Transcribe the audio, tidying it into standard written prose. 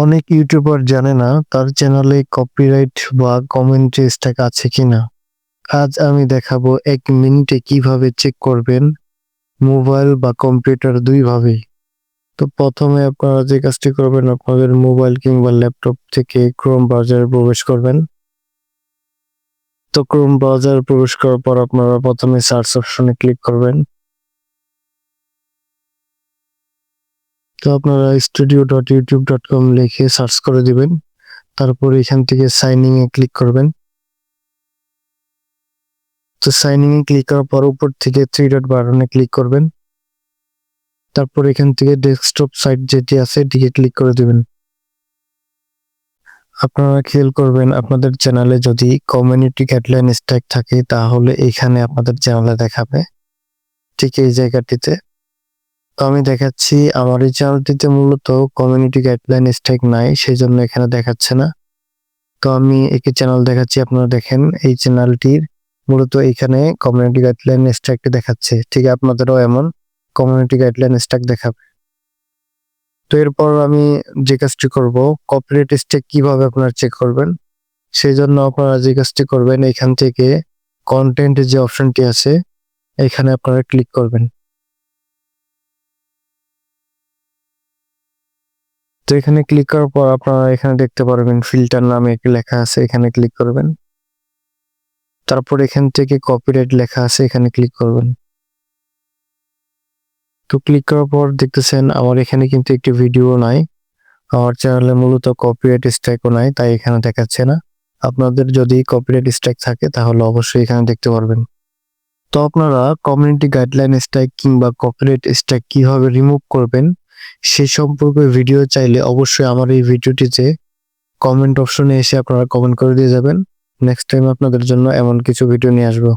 অনেক ইউটিউবার জানে না তার চ্যানেলে কপিরাইট বা কমেন্ট্রি স্ট্রাইক আছে কিনা। আজ আমি দেখাবো ১ মিনিটে কিভাবে চেক করবেন মোবাইল বা কম্পিউটার ২ ভাবেই। তো প্রথমে আপনারা যে কাজটি করবেন, আপনাদের মোবাইল কিংবা ল্যাপটপ থেকে ক্রোম ব্রাউজারে প্রবেশ করবেন। তো ক্রোম ব্রাউজারে প্রবেশ করার পর আপনারা প্রথমে সার্চ অপশনে ক্লিক করবেন। তো আপনারা studio.youtube.com লিখে সার্চ করে দিবেন। তারপর এখান থেকে সাইন ইন এ ক্লিক করবেন। তো সাইন ইন এ ক্লিক করার পর উপর থেকে 3 ডট বাটনে ক্লিক করবেন। তারপর এখান থেকে ডেস্কটপ সাইট যেটি আছে এটিকে ক্লিক করে দিবেন। আপনারা খেয়াল করবেন আপনাদের চ্যানেলে যদি কমিউনিটি গাইডলাইন স্ট্রাইক থাকে তাহলে এখানে আপনাদের চ্যানেলে দেখাবে, ঠিক এই জায়গাটিতে। তো আমি দেখাচ্ছি আমার এই চ্যানেলটিতে মূলত কমিউনিটি গাইডলাইন স্ট্রাইক নাই, সেই জন্য এখানে দেখাচ্ছে না। তো আমি একটি চ্যানেল দেখাচ্ছি, আপনারা দেখেন এই চ্যানেলটির মূলত এখানে কমিউনিটি গাইডলাইন স্ট্রাইকটি দেখাচ্ছে, ঠিক আপনাদেরও এমন কমিউনিটি গাইডলাইন স্ট্রাইক দেখাবে। তো এরপর আমি যে কাজটি করব, কপিরাইট স্ট্রাইক কিভাবে আপনারা চেক করবেন, সেই জন্য আপনারা যে কাজটি করবেন এখান থেকে কন্টেন্ট যে অপশনটি আছে এখানে আপনারা ক্লিক করবেন। তো এখানে ক্লিক করার পর আপনারা এখানে দেখতে পারবেন ফিল্টার নামে একটি লেখা আছে, এখানে ক্লিক করবেন। তারপর এখান থেকে কপিরাইট লেখা আছে, এখানে ক্লিক করবেন। তো ক্লিক করার পর দেখতেছেন আমার এখানে কিন্তু একটি ভিডিও নাই, আমার চ্যানেলে মূলত কপিরাইট স্ট্রাইকও নাই, তাই এখানে দেখাচ্ছে না। আপনাদের যদি কপিরাইট স্ট্রাইক থাকে তাহলে অবশ্যই এখানে দেখতে পারবেন। তো আপনারা কমিউনিটি গাইডলাইন স্ট্রাইক কিংবা কপিরাইট স্ট্রাইক কিভাবে রিমুভ করবেন সে সম্পর্কে ভিডিও চাইলে অবশ্যই আমার এই ভিডিওটিতে কমেন্ট অপশনে এসে আপনারা কমেন্ট করে দিয়ে যাবেন। নেক্সট টাইম আপনাদের জন্য এমন কিছু ভিডিও নিয়ে আসবো।